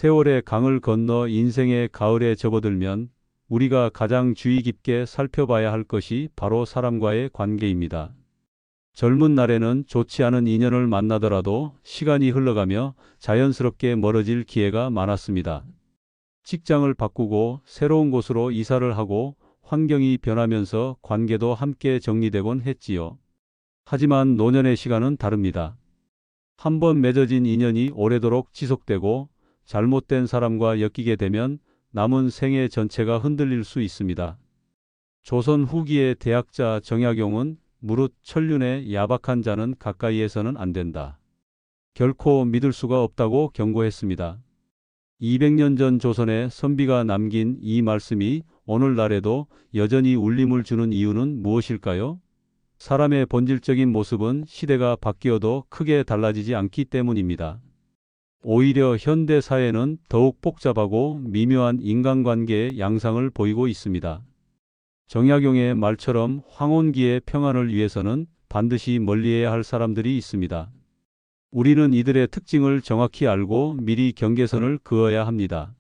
세월의 강을 건너 인생의 가을에 접어들면 우리가 가장 주의 깊게 살펴봐야 할 것이 바로 사람과의 관계입니다. 젊은 날에는 좋지 않은 인연을 만나더라도 시간이 흘러가며 자연스럽게 멀어질 기회가 많았습니다. 직장을 바꾸고 새로운 곳으로 이사를 하고 환경이 변하면서 관계도 함께 정리되곤 했지요. 하지만 노년의 시간은 다릅니다. 한번 맺어진 인연이 오래도록 지속되고 잘못된 사람과 엮이게 되면 남은 생애 전체가 흔들릴 수 있습니다. 조선 후기의 대학자 정약용은 무릇 천륜의 야박한 자는 가까이에서는 안 된다. 결코 믿을 수가 없다고 경고했습니다. 200년 전 조선의 선비가 남긴 이 말씀이 오늘날에도 여전히 울림을 주는 이유는 무엇일까요? 사람의 본질적인 모습은 시대가 바뀌어도 크게 달라지지 않기 때문입니다. 오히려 현대 사회는 더욱 복잡하고 미묘한 인간관계의 양상을 보이고 있습니다. 정약용의 말처럼 황혼기의 평안을 위해서는 반드시 멀리해야 할 사람들이 있습니다. 우리는 이들의 특징을 정확히 알고 미리 경계선을 그어야 합니다.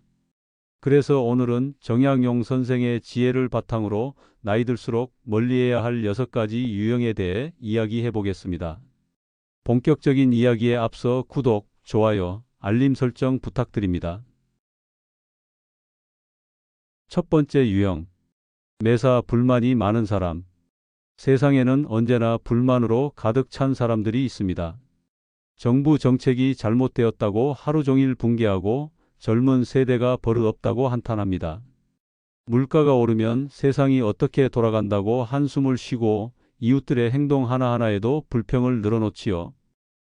그래서 오늘은 정약용 선생의 지혜를 바탕으로 나이 들수록 멀리해야 할 6가지 유형에 대해 이야기해 보겠습니다. 본격적인 이야기에 앞서 구독, 좋아요, 알림 설정 부탁드립니다. 첫 번째 유형. 매사 불만이 많은 사람. 세상에는 언제나 불만으로 가득 찬 사람들이 있습니다. 정부 정책이 잘못되었다고 하루 종일 붕괴하고 젊은 세대가 버릇 없다고 한탄합니다. 물가가 오르면 세상이 어떻게 돌아간다고 한숨을 쉬고 이웃들의 행동 하나하나에도 불평을 늘어놓지요.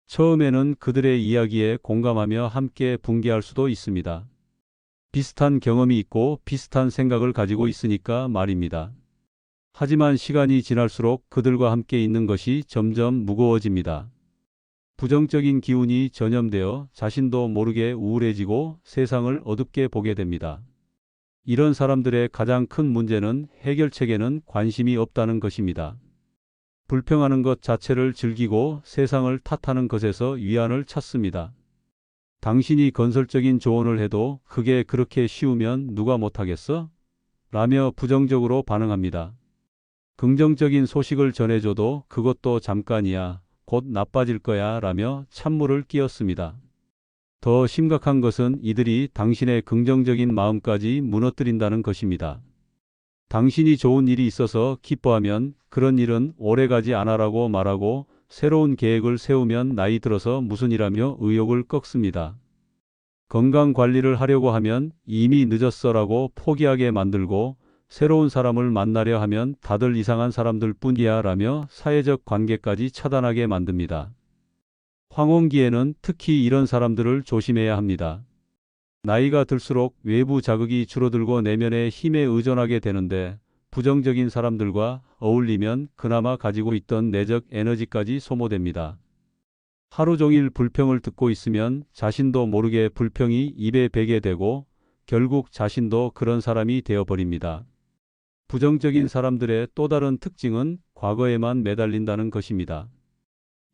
처음에는 그들의 이야기에 공감하며 함께 붕괴할 수도 있습니다. 비슷한 경험이 있고 비슷한 생각을 가지고 있으니까 말입니다. 하지만 시간이 지날수록 그들과 함께 있는 것이 점점 무거워집니다. 부정적인 기운이 전염되어 자신도 모르게 우울해지고 세상을 어둡게 보게 됩니다. 이런 사람들의 가장 큰 문제는 해결책에는 관심이 없다는 것입니다. 불평하는 것 자체를 즐기고 세상을 탓하는 것에서 위안을 찾습니다. 당신이 건설적인 조언을 해도 그게 그렇게 쉬우면 누가 못하겠어? 라며 부정적으로 반응합니다. 긍정적인 소식을 전해줘도 그것도 잠깐이야, 곧 나빠질 거야 라며 찬물을 끼얹습니다. 더 심각한 것은 이들이 당신의 긍정적인 마음까지 무너뜨린다는 것입니다. 당신이 좋은 일이 있어서 기뻐하면 그런 일은 오래가지 않아라고 말하고 새로운 계획을 세우면 나이 들어서 무슨 일하며 의욕을 꺾습니다. 건강 관리를 하려고 하면 이미 늦었어라고 포기하게 만들고 새로운 사람을 만나려 하면 다들 이상한 사람들 뿐이야 라며 사회적 관계까지 차단하게 만듭니다. 황혼기에는 특히 이런 사람들을 조심해야 합니다. 나이가 들수록 외부 자극이 줄어들고 내면의 힘에 의존하게 되는데 부정적인 사람들과 어울리면 그나마 가지고 있던 내적 에너지까지 소모됩니다. 하루 종일 불평을 듣고 있으면 자신도 모르게 불평이 입에 배게 되고 결국 자신도 그런 사람이 되어버립니다. 부정적인 사람들의 또 다른 특징은 과거에만 매달린다는 것입니다.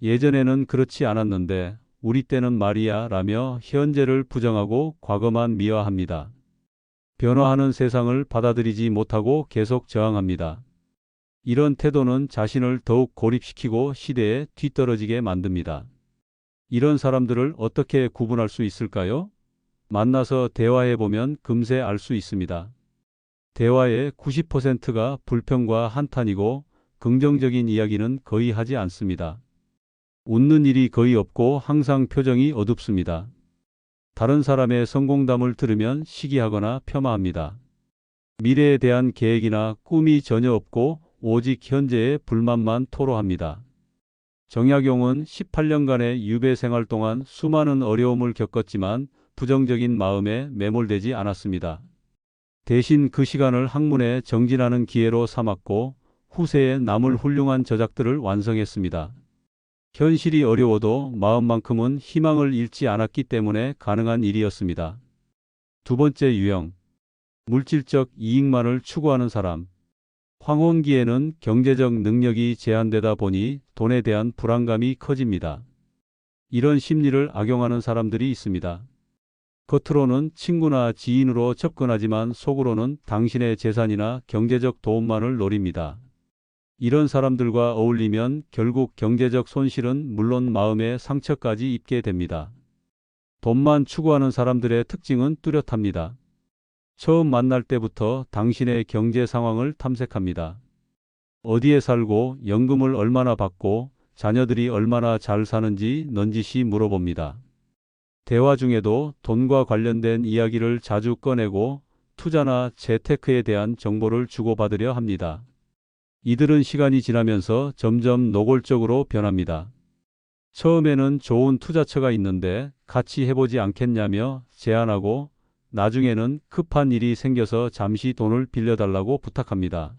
예전에는 그렇지 않았는데 우리 때는 말이야 라며 현재를 부정하고 과거만 미화합니다. 변화하는 세상을 받아들이지 못하고 계속 저항합니다. 이런 태도는 자신을 더욱 고립시키고 시대에 뒤떨어지게 만듭니다. 이런 사람들을 어떻게 구분할 수 있을까요? 만나서 대화해보면 금세 알 수 있습니다. 대화의 90%가 불평과 한탄이고 긍정적인 이야기는 거의 하지 않습니다. 웃는 일이 거의 없고 항상 표정이 어둡습니다. 다른 사람의 성공담을 들으면 시기하거나 폄하합니다. 미래에 대한 계획이나 꿈이 전혀 없고 오직 현재의 불만만 토로합니다. 정약용은 18년간의 유배 생활 동안 수많은 어려움을 겪었지만 부정적인 마음에 매몰되지 않았습니다. 대신 그 시간을 학문에 정진하는 기회로 삼았고 후세에 남을 훌륭한 저작들을 완성했습니다. 현실이 어려워도 마음만큼은 희망을 잃지 않았기 때문에 가능한 일이었습니다. 두 번째 유형. 물질적 이익만을 추구하는 사람. 황혼기에는 경제적 능력이 제한되다 보니 돈에 대한 불안감이 커집니다. 이런 심리를 악용하는 사람들이 있습니다. 겉으로는 친구나 지인으로 접근하지만 속으로는 당신의 재산이나 경제적 도움만을 노립니다. 이런 사람들과 어울리면 결국 경제적 손실은 물론 마음의 상처까지 입게 됩니다. 돈만 추구하는 사람들의 특징은 뚜렷합니다. 처음 만날 때부터 당신의 경제 상황을 탐색합니다. 어디에 살고 연금을 얼마나 받고 자녀들이 얼마나 잘 사는지 넌지시 물어봅니다. 대화 중에도 돈과 관련된 이야기를 자주 꺼내고 투자나 재테크에 대한 정보를 주고받으려 합니다. 이들은 시간이 지나면서 점점 노골적으로 변합니다. 처음에는 좋은 투자처가 있는데 같이 해보지 않겠냐며 제안하고 나중에는 급한 일이 생겨서 잠시 돈을 빌려달라고 부탁합니다.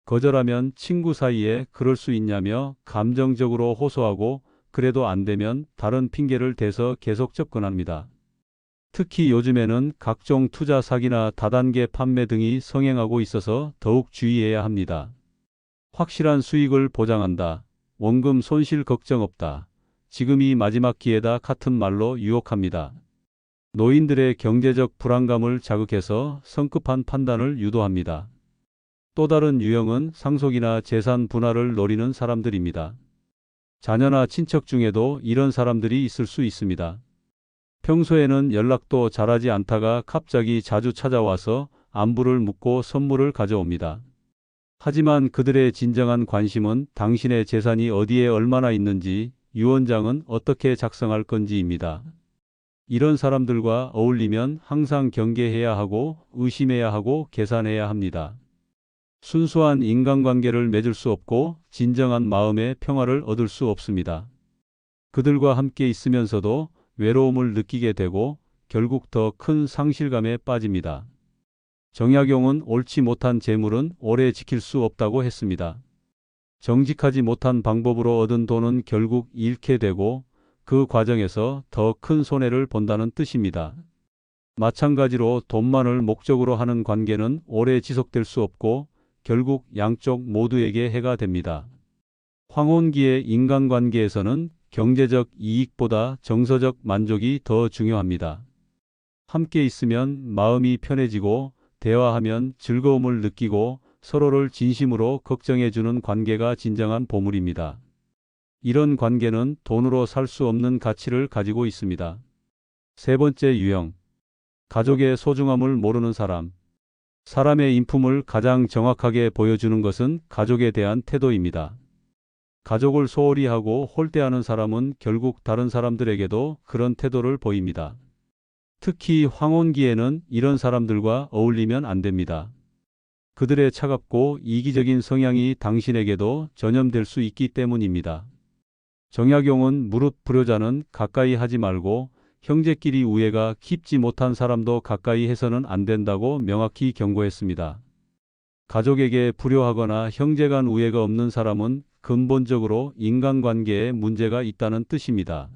거절하면 친구 사이에 그럴 수 있냐며 감정적으로 호소하고 그래도 안 되면 다른 핑계를 대서 계속 접근합니다. 특히 요즘에는 각종 투자 사기나 다단계 판매 등이 성행하고 있어서 더욱 주의해야 합니다. 확실한 수익을 보장한다. 원금 손실 걱정 없다. 지금이 마지막 기회다 같은 말로 유혹합니다. 노인들의 경제적 불안감을 자극해서 성급한 판단을 유도합니다. 또 다른 유형은 상속이나 재산 분할을 노리는 사람들입니다. 자녀나 친척 중에도 이런 사람들이 있을 수 있습니다. 평소에는 연락도 잘하지 않다가 갑자기 자주 찾아와서 안부를 묻고 선물을 가져옵니다. 하지만 그들의 진정한 관심은 당신의 재산이 어디에 얼마나 있는지, 유언장은 어떻게 작성할 건지입니다. 이런 사람들과 어울리면 항상 경계해야 하고 의심해야 하고 계산해야 합니다. 순수한 인간관계를 맺을 수 없고 진정한 마음의 평화를 얻을 수 없습니다. 그들과 함께 있으면서도 외로움을 느끼게 되고 결국 더 큰 상실감에 빠집니다. 정약용은 옳지 못한 재물은 오래 지킬 수 없다고 했습니다. 정직하지 못한 방법으로 얻은 돈은 결국 잃게 되고 그 과정에서 더 큰 손해를 본다는 뜻입니다. 마찬가지로 돈만을 목적으로 하는 관계는 오래 지속될 수 없고 결국 양쪽 모두에게 해가 됩니다. 황혼기의 인간관계에서는 경제적 이익보다 정서적 만족이 더 중요합니다. 함께 있으면 마음이 편해지고 대화하면 즐거움을 느끼고 서로를 진심으로 걱정해주는 관계가 진정한 보물입니다. 이런 관계는 돈으로 살 수 없는 가치를 가지고 있습니다. 세 번째 유형. 가족의 소중함을 모르는 사람. 사람의 인품을 가장 정확하게 보여주는 것은 가족에 대한 태도입니다. 가족을 소홀히 하고 홀대하는 사람은 결국 다른 사람들에게도 그런 태도를 보입니다. 특히 황혼기에는 이런 사람들과 어울리면 안 됩니다. 그들의 차갑고 이기적인 성향이 당신에게도 전염될 수 있기 때문입니다. 정약용은 무릇 불효자는 가까이 하지 말고 형제끼리 우애가 깊지 못한 사람도 가까이 해서는 안 된다고 명확히 경고했습니다. 가족에게 불효하거나 형제간 우애가 없는 사람은 근본적으로 인간관계에 문제가 있다는 뜻입니다.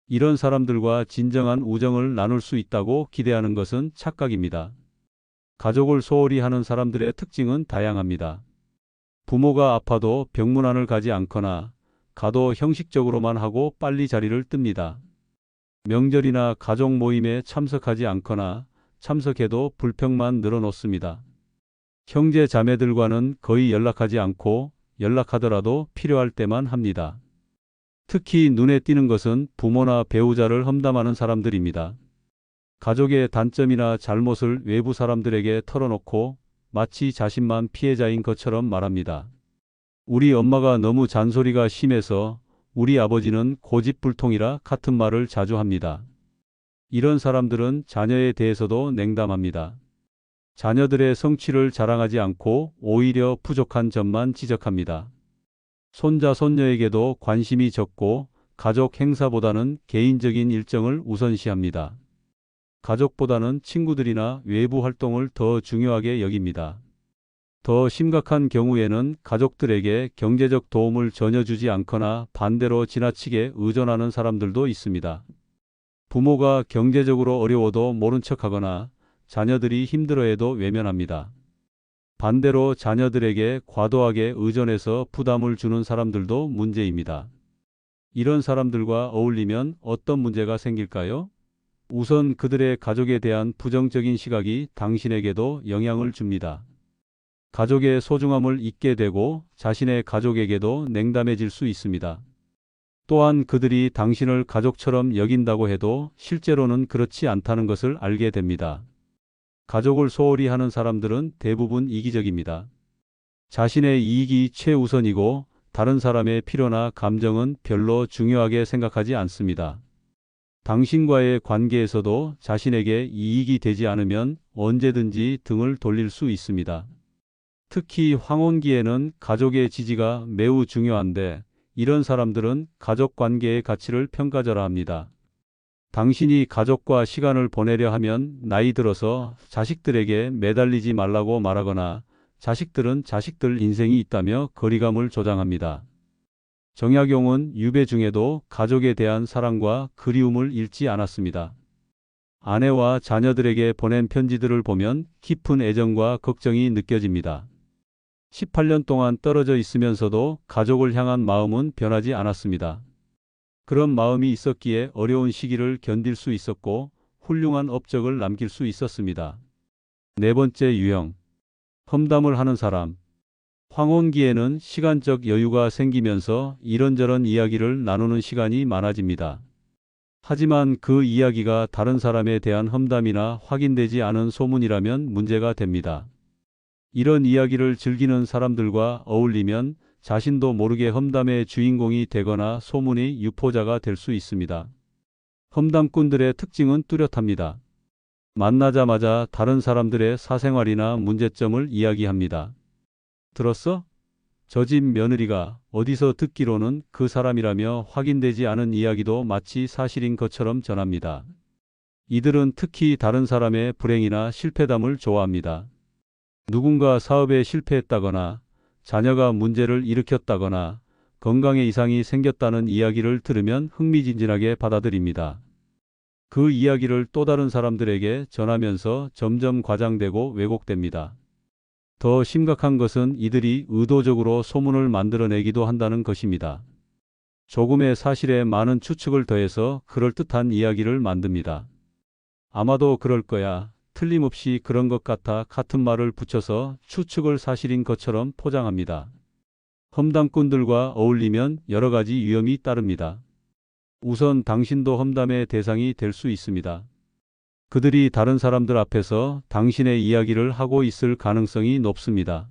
이런 사람들과 진정한 우정을 나눌 수 있다고 기대하는 것은 착각입니다. 가족을 소홀히 하는 사람들의 특징은 다양합니다. 부모가 아파도 병문안을 가지 않거나 가도 형식적으로만 하고 빨리 자리를 뜹니다. 명절이나 가족 모임에 참석하지 않거나 참석해도 불평만 늘어놓습니다. 형제 자매들과는 거의 연락하지 않고 연락하더라도 필요할 때만 합니다. 특히 눈에 띄는 것은 부모나 배우자를 험담하는 사람들입니다. 가족의 단점이나 잘못을 외부 사람들에게 털어놓고 마치 자신만 피해자인 것처럼 말합니다. 우리 엄마가 너무 잔소리가 심해서 우리 아버지는 고집불통이라 같은 말을 자주 합니다. 이런 사람들은 자녀에 대해서도 냉담합니다. 자녀들의 성취를 자랑하지 않고 오히려 부족한 점만 지적합니다. 손자, 손녀에게도 관심이 적고 가족 행사보다는 개인적인 일정을 우선시합니다. 가족보다는 친구들이나 외부 활동을 더 중요하게 여깁니다. 더 심각한 경우에는 가족들에게 경제적 도움을 전혀 주지 않거나 반대로 지나치게 의존하는 사람들도 있습니다. 부모가 경제적으로 어려워도 모른 척하거나 자녀들이 힘들어해도 외면합니다. 반대로 자녀들에게 과도하게 의존해서 부담을 주는 사람들도 문제입니다. 이런 사람들과 어울리면 어떤 문제가 생길까요? 우선 그들의 가족에 대한 부정적인 시각이 당신에게도 영향을 줍니다. 가족의 소중함을 잊게 되고 자신의 가족에게도 냉담해질 수 있습니다. 또한 그들이 당신을 가족처럼 여긴다고 해도 실제로는 그렇지 않다는 것을 알게 됩니다. 가족을 소홀히 하는 사람들은 대부분 이기적입니다. 자신의 이익이 최우선이고 다른 사람의 필요나 감정은 별로 중요하게 생각하지 않습니다. 당신과의 관계에서도 자신에게 이익이 되지 않으면 언제든지 등을 돌릴 수 있습니다. 특히 황혼기에는 가족의 지지가 매우 중요한데 이런 사람들은 가족 관계의 가치를 평가절하합니다. 당신이 가족과 시간을 보내려 하면 나이 들어서 자식들에게 매달리지 말라고 말하거나 자식들은 자식들 인생이 있다며 거리감을 조장합니다. 정약용은 유배 중에도 가족에 대한 사랑과 그리움을 잃지 않았습니다. 아내와 자녀들에게 보낸 편지들을 보면 깊은 애정과 걱정이 느껴집니다. 18년 동안 떨어져 있으면서도 가족을 향한 마음은 변하지 않았습니다. 그런 마음이 있었기에 어려운 시기를 견딜 수 있었고 훌륭한 업적을 남길 수 있었습니다. 네 번째 유형, 험담을 하는 사람. 황혼기에는 시간적 여유가 생기면서 이런저런 이야기를 나누는 시간이 많아집니다. 하지만 그 이야기가 다른 사람에 대한 험담이나 확인되지 않은 소문이라면 문제가 됩니다. 이런 이야기를 즐기는 사람들과 어울리면 자신도 모르게 험담의 주인공이 되거나 소문의 유포자가 될 수 있습니다. 험담꾼들의 특징은 뚜렷합니다. 만나자마자 다른 사람들의 사생활이나 문제점을 이야기합니다. 들었어? 저 집 며느리가 어디서 듣기로는 그 사람이라며 확인되지 않은 이야기도 마치 사실인 것처럼 전합니다. 이들은 특히 다른 사람의 불행이나 실패담을 좋아합니다. 누군가 사업에 실패했다거나 자녀가 문제를 일으켰다거나 건강에 이상이 생겼다는 이야기를 들으면 흥미진진하게 받아들입니다. 그 이야기를 또 다른 사람들에게 전하면서 점점 과장되고 왜곡됩니다. 더 심각한 것은 이들이 의도적으로 소문을 만들어내기도 한다는 것입니다. 조금의 사실에 많은 추측을 더해서 그럴듯한 이야기를 만듭니다. 아마도 그럴 거야. 틀림없이 그런 것 같아 같은 말을 붙여서 추측을 사실인 것처럼 포장합니다. 험담꾼들과 어울리면 여러 가지 위험이 따릅니다. 우선 당신도 험담의 대상이 될 수 있습니다. 그들이 다른 사람들 앞에서 당신의 이야기를 하고 있을 가능성이 높습니다.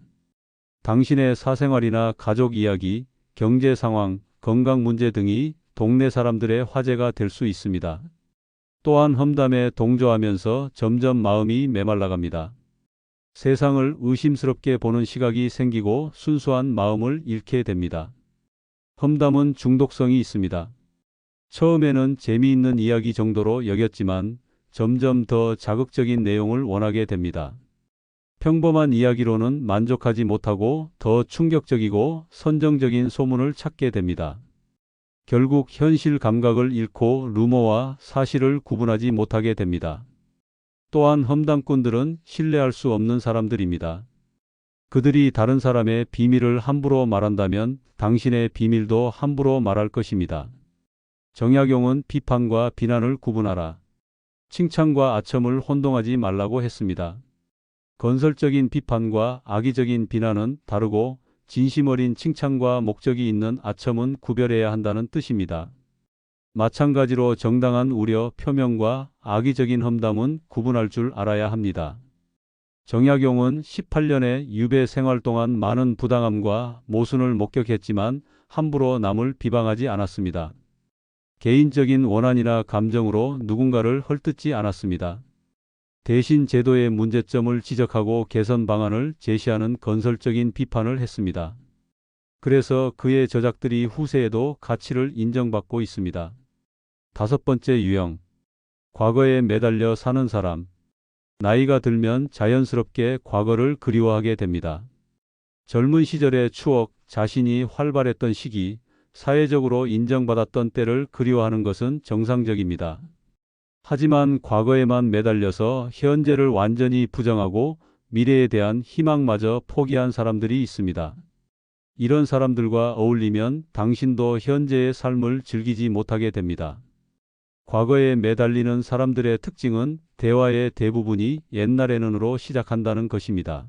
당신의 사생활이나 가족 이야기, 경제 상황, 건강 문제 등이 동네 사람들의 화제가 될 수 있습니다. 또한 험담에 동조하면서 점점 마음이 메말라갑니다. 세상을 의심스럽게 보는 시각이 생기고 순수한 마음을 잃게 됩니다. 험담은 중독성이 있습니다. 처음에는 재미있는 이야기 정도로 여겼지만 점점 더 자극적인 내용을 원하게 됩니다. 평범한 이야기로는 만족하지 못하고 더 충격적이고 선정적인 소문을 찾게 됩니다. 결국 현실 감각을 잃고 루머와 사실을 구분하지 못하게 됩니다. 또한 험담꾼들은 신뢰할 수 없는 사람들입니다. 그들이 다른 사람의 비밀을 함부로 말한다면 당신의 비밀도 함부로 말할 것입니다. 정약용은 비판과 비난을 구분하라. 칭찬과 아첨을 혼동하지 말라고 했습니다. 건설적인 비판과 악의적인 비난은 다르고 진심 어린 칭찬과 목적이 있는 아첨은 구별해야 한다는 뜻입니다. 마찬가지로 정당한 우려 표명과 악의적인 험담은 구분할 줄 알아야 합니다. 정약용은 18년의 유배 생활 동안 많은 부당함과 모순을 목격했지만 함부로 남을 비방하지 않았습니다. 개인적인 원한이나 감정으로 누군가를 헐뜯지 않았습니다. 대신 제도의 문제점을 지적하고 개선 방안을 제시하는 건설적인 비판을 했습니다. 그래서 그의 저작들이 후세에도 가치를 인정받고 있습니다. 다섯 번째 유형, 과거에 매달려 사는 사람. 나이가 들면 자연스럽게 과거를 그리워하게 됩니다. 젊은 시절의 추억, 자신이 활발했던 시기, 사회적으로 인정받았던 때를 그리워하는 것은 정상적입니다. 하지만 과거에만 매달려서 현재를 완전히 부정하고 미래에 대한 희망마저 포기한 사람들이 있습니다. 이런 사람들과 어울리면 당신도 현재의 삶을 즐기지 못하게 됩니다. 과거에 매달리는 사람들의 특징은 대화의 대부분이 옛날에는으로 시작한다는 것입니다.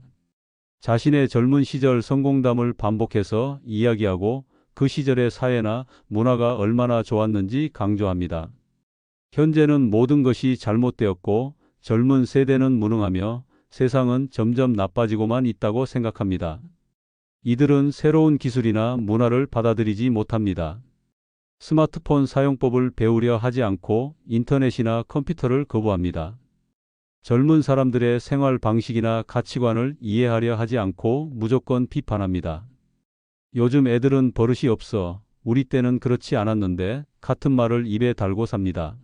자신의 젊은 시절 성공담을 반복해서 이야기하고 그 시절의 사회나 문화가 얼마나 좋았는지 강조합니다. 현재는 모든 것이 잘못되었고 젊은 세대는 무능하며 세상은 점점 나빠지고만 있다고 생각합니다. 이들은 새로운 기술이나 문화를 받아들이지 못합니다. 스마트폰 사용법을 배우려 하지 않고 인터넷이나 컴퓨터를 거부합니다. 젊은 사람들의 생활 방식이나 가치관을 이해하려 하지 않고 무조건 비판합니다. 요즘 애들은 버릇이 없어. 우리 때는 그렇지 않았는데 같은 말을 입에 달고 삽니다.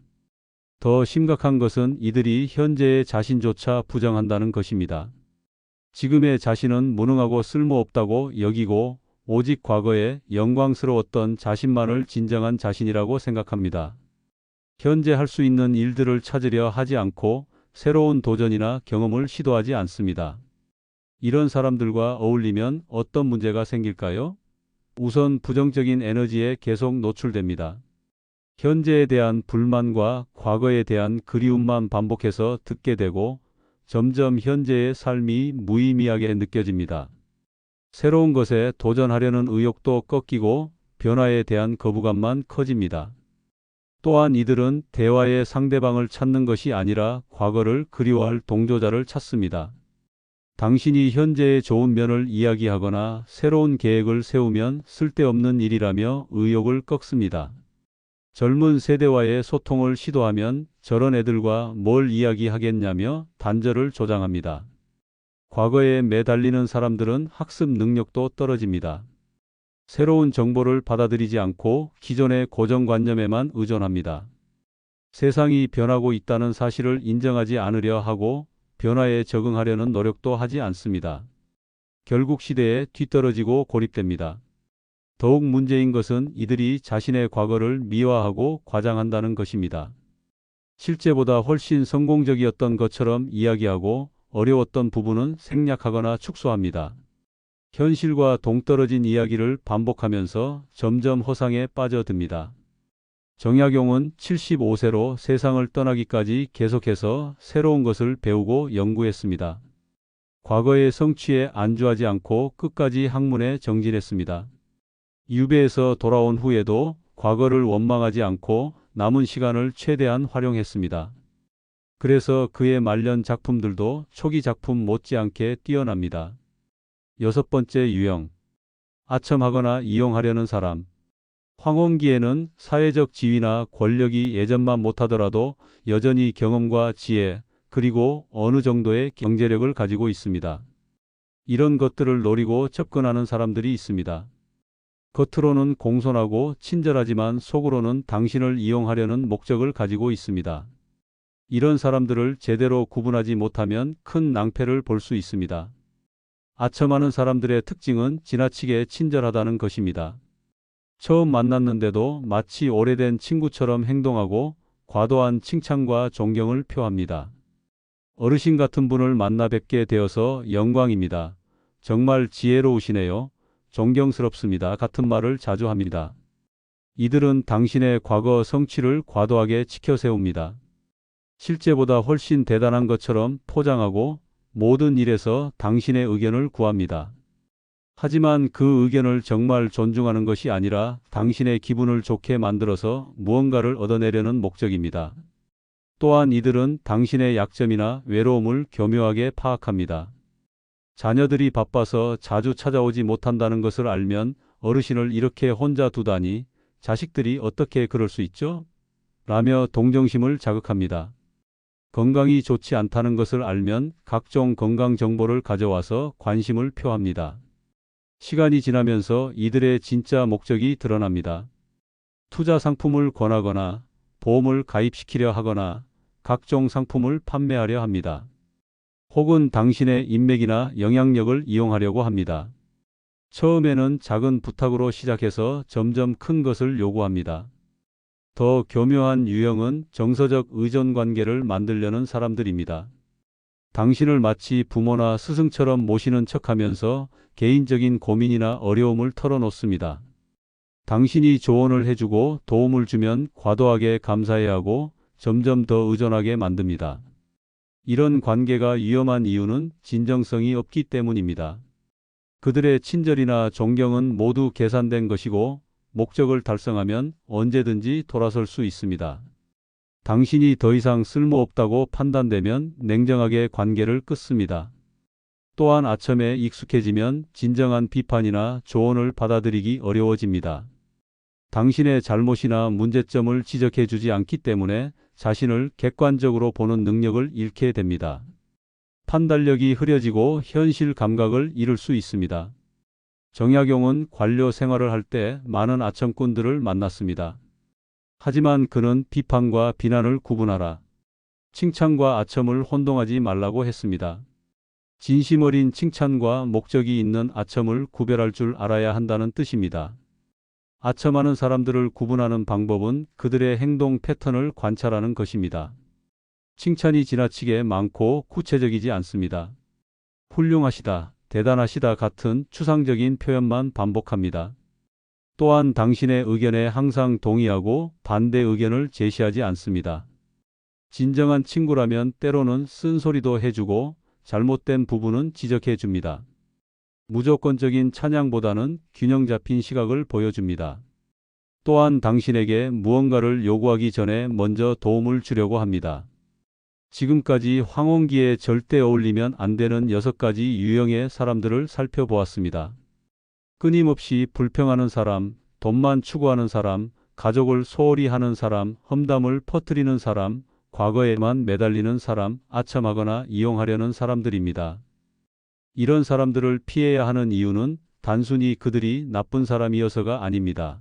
더 심각한 것은 이들이 현재의 자신조차 부정한다는 것입니다. 지금의 자신은 무능하고 쓸모없다고 여기고 오직 과거에 영광스러웠던 자신만을 진정한 자신이라고 생각합니다. 현재 할 수 있는 일들을 찾으려 하지 않고 새로운 도전이나 경험을 시도하지 않습니다. 이런 사람들과 어울리면 어떤 문제가 생길까요? 우선 부정적인 에너지에 계속 노출됩니다. 현재에 대한 불만과 과거에 대한 그리움만 반복해서 듣게 되고 점점 현재의 삶이 무의미하게 느껴집니다. 새로운 것에 도전하려는 의욕도 꺾이고 변화에 대한 거부감만 커집니다. 또한 이들은 대화의 상대방을 찾는 것이 아니라 과거를 그리워할 동조자를 찾습니다. 당신이 현재의 좋은 면을 이야기하거나 새로운 계획을 세우면 쓸데없는 일이라며 의욕을 꺾습니다. 젊은 세대와의 소통을 시도하면 저런 애들과 뭘 이야기하겠냐며 단절을 조장합니다. 과거에 매달리는 사람들은 학습 능력도 떨어집니다. 새로운 정보를 받아들이지 않고 기존의 고정관념에만 의존합니다. 세상이 변하고 있다는 사실을 인정하지 않으려 하고 변화에 적응하려는 노력도 하지 않습니다. 결국 시대에 뒤떨어지고 고립됩니다. 더욱 문제인 것은 이들이 자신의 과거를 미화하고 과장한다는 것입니다. 실제보다 훨씬 성공적이었던 것처럼 이야기하고 어려웠던 부분은 생략하거나 축소합니다. 현실과 동떨어진 이야기를 반복하면서 점점 허상에 빠져듭니다. 정약용은 75세로 세상을 떠나기까지 계속해서 새로운 것을 배우고 연구했습니다. 과거의 성취에 안주하지 않고 끝까지 학문에 정진했습니다. 유배에서 돌아온 후에도 과거를 원망하지 않고 남은 시간을 최대한 활용했습니다. 그래서 그의 말년 작품들도 초기 작품 못지않게 뛰어납니다. 6번째 유형. 아첨하거나 이용하려는 사람. 황혼기에는 사회적 지위나 권력이 예전만 못하더라도 여전히 경험과 지혜, 그리고 어느 정도의 경제력을 가지고 있습니다. 이런 것들을 노리고 접근하는 사람들이 있습니다. 겉으로는 공손하고 친절하지만 속으로는 당신을 이용하려는 목적을 가지고 있습니다. 이런 사람들을 제대로 구분하지 못하면 큰 낭패를 볼 수 있습니다. 아첨하는 사람들의 특징은 지나치게 친절하다는 것입니다. 처음 만났는데도 마치 오래된 친구처럼 행동하고 과도한 칭찬과 존경을 표합니다. 어르신 같은 분을 만나 뵙게 되어서 영광입니다. 정말 지혜로우시네요. 존경스럽습니다. 같은 말을 자주 합니다. 이들은 당신의 과거 성취를 과도하게 치켜세웁니다. 실제보다 훨씬 대단한 것처럼 포장하고 모든 일에서 당신의 의견을 구합니다. 하지만 그 의견을 정말 존중하는 것이 아니라 당신의 기분을 좋게 만들어서 무언가를 얻어내려는 목적입니다. 또한 이들은 당신의 약점이나 외로움을 교묘하게 파악합니다. 자녀들이 바빠서 자주 찾아오지 못한다는 것을 알면 어르신을 이렇게 혼자 두다니 자식들이 어떻게 그럴 수 있죠? 라며 동정심을 자극합니다. 건강이 좋지 않다는 것을 알면 각종 건강 정보를 가져와서 관심을 표합니다. 시간이 지나면서 이들의 진짜 목적이 드러납니다. 투자 상품을 권하거나 보험을 가입시키려 하거나 각종 상품을 판매하려 합니다. 혹은 당신의 인맥이나 영향력을 이용하려고 합니다. 처음에는 작은 부탁으로 시작해서 점점 큰 것을 요구합니다. 더 교묘한 유형은 정서적 의존 관계를 만들려는 사람들입니다. 당신을 마치 부모나 스승처럼 모시는 척하면서 개인적인 고민이나 어려움을 털어놓습니다. 당신이 조언을 해주고 도움을 주면 과도하게 감사해하고 점점 더 의존하게 만듭니다. 이런 관계가 위험한 이유는 진정성이 없기 때문입니다. 그들의 친절이나 존경은 모두 계산된 것이고 목적을 달성하면 언제든지 돌아설 수 있습니다. 당신이 더 이상 쓸모없다고 판단되면 냉정하게 관계를 끊습니다. 또한 아첨에 익숙해지면 진정한 비판이나 조언을 받아들이기 어려워집니다. 당신의 잘못이나 문제점을 지적해 주지 않기 때문에 자신을 객관적으로 보는 능력을 잃게 됩니다. 판단력이 흐려지고 현실 감각을 잃을 수 있습니다. 정약용은 관료 생활을 할 때 많은 아첨꾼들을 만났습니다. 하지만 그는 비판과 비난을 구분하라, 칭찬과 아첨을 혼동하지 말라고 했습니다. 진심 어린 칭찬과 목적이 있는 아첨을 구별할 줄 알아야 한다는 뜻입니다. 아첨하는 사람들을 구분하는 방법은 그들의 행동 패턴을 관찰하는 것입니다. 칭찬이 지나치게 많고 구체적이지 않습니다. 훌륭하시다, 대단하시다 같은 추상적인 표현만 반복합니다. 또한 당신의 의견에 항상 동의하고 반대 의견을 제시하지 않습니다. 진정한 친구라면 때로는 쓴소리도 해주고 잘못된 부분은 지적해 줍니다. 무조건적인 찬양보다는 균형 잡힌 시각을 보여줍니다. 또한 당신에게 무언가를 요구하기 전에 먼저 도움을 주려고 합니다. 지금까지 황혼기에 절대 어울리면 안 되는 6가지 유형의 사람들을 살펴보았습니다. 끊임없이 불평하는 사람, 돈만 추구하는 사람, 가족을 소홀히 하는 사람, 험담을 퍼뜨리는 사람, 과거에만 매달리는 사람, 아첨하거나 이용하려는 사람들입니다. 이런 사람들을 피해야 하는 이유는 단순히 그들이 나쁜 사람이어서가 아닙니다.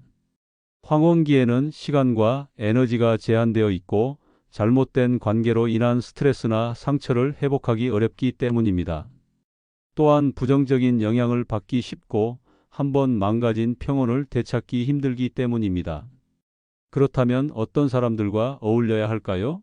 황혼기에는 시간과 에너지가 제한되어 있고 잘못된 관계로 인한 스트레스나 상처를 회복하기 어렵기 때문입니다. 또한 부정적인 영향을 받기 쉽고 한번 망가진 평온을 되찾기 힘들기 때문입니다. 그렇다면 어떤 사람들과 어울려야 할까요?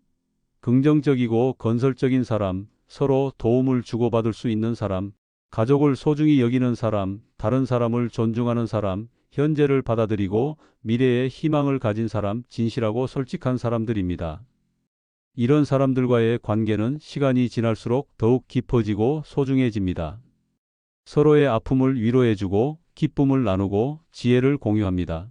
긍정적이고 건설적인 사람, 서로 도움을 주고받을 수 있는 사람, 가족을 소중히 여기는 사람, 다른 사람을 존중하는 사람, 현재를 받아들이고 미래에 희망을 가진 사람, 진실하고 솔직한 사람들입니다. 이런 사람들과의 관계는 시간이 지날수록 더욱 깊어지고 소중해집니다. 서로의 아픔을 위로해주고 기쁨을 나누고 지혜를 공유합니다.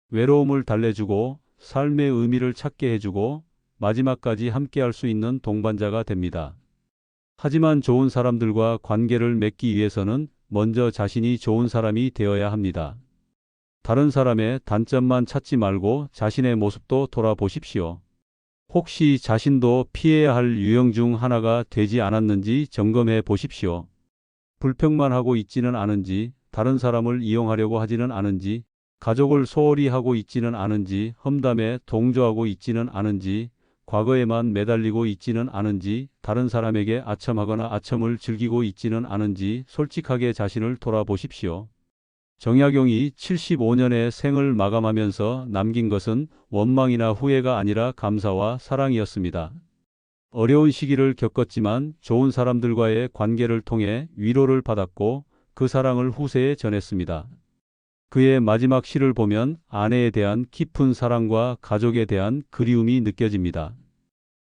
외로움을 달래주고 삶의 의미를 찾게 해주고 마지막까지 함께할 수 있는 동반자가 됩니다. 하지만 좋은 사람들과 관계를 맺기 위해서는 먼저 자신이 좋은 사람이 되어야 합니다. 다른 사람의 단점만 찾지 말고 자신의 모습도 돌아보십시오. 혹시 자신도 피해야 할 유형 중 하나가 되지 않았는지 점검해 보십시오. 불평만 하고 있지는 않은지, 다른 사람을 이용하려고 하지는 않은지, 가족을 소홀히 하고 있지는 않은지, 험담에 동조하고 있지는 않은지, 과거에만 매달리고 있지는 않은지, 다른 사람에게 아첨하거나 아첨을 즐기고 있지는 않은지 솔직하게 자신을 돌아보십시오. 정약용이 75년의 생을 마감하면서 남긴 것은 원망이나 후회가 아니라 감사와 사랑이었습니다. 어려운 시기를 겪었지만 좋은 사람들과의 관계를 통해 위로를 받았고 그 사랑을 후세에 전했습니다. 그의 마지막 시를 보면 아내에 대한 깊은 사랑과 가족에 대한 그리움이 느껴집니다.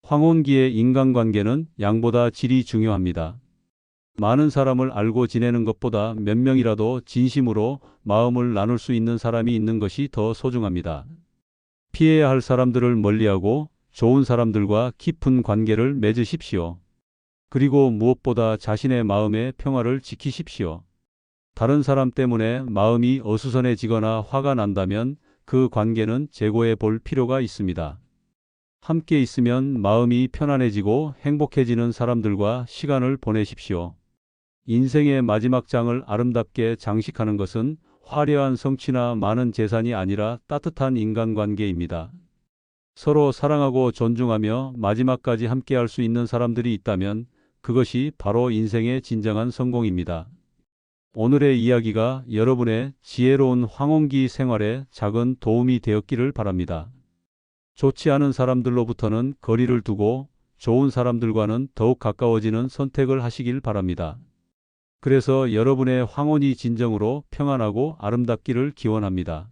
황혼기의 인간관계는 양보다 질이 중요합니다. 많은 사람을 알고 지내는 것보다 몇 명이라도 진심으로 마음을 나눌 수 있는 사람이 있는 것이 더 소중합니다. 피해야 할 사람들을 멀리하고 좋은 사람들과 깊은 관계를 맺으십시오. 그리고 무엇보다 자신의 마음의 평화를 지키십시오. 다른 사람 때문에 마음이 어수선해지거나 화가 난다면 그 관계는 재고해 볼 필요가 있습니다. 함께 있으면 마음이 편안해지고 행복해지는 사람들과 시간을 보내십시오. 인생의 마지막 장을 아름답게 장식하는 것은 화려한 성취나 많은 재산이 아니라 따뜻한 인간관계입니다. 서로 사랑하고 존중하며 마지막까지 함께할 수 있는 사람들이 있다면 그것이 바로 인생의 진정한 성공입니다. 오늘의 이야기가 여러분의 지혜로운 황혼기 생활에 작은 도움이 되었기를 바랍니다. 좋지 않은 사람들로부터는 거리를 두고 좋은 사람들과는 더욱 가까워지는 선택을 하시길 바랍니다. 그래서 여러분의 황혼이 진정으로 평안하고 아름답기를 기원합니다.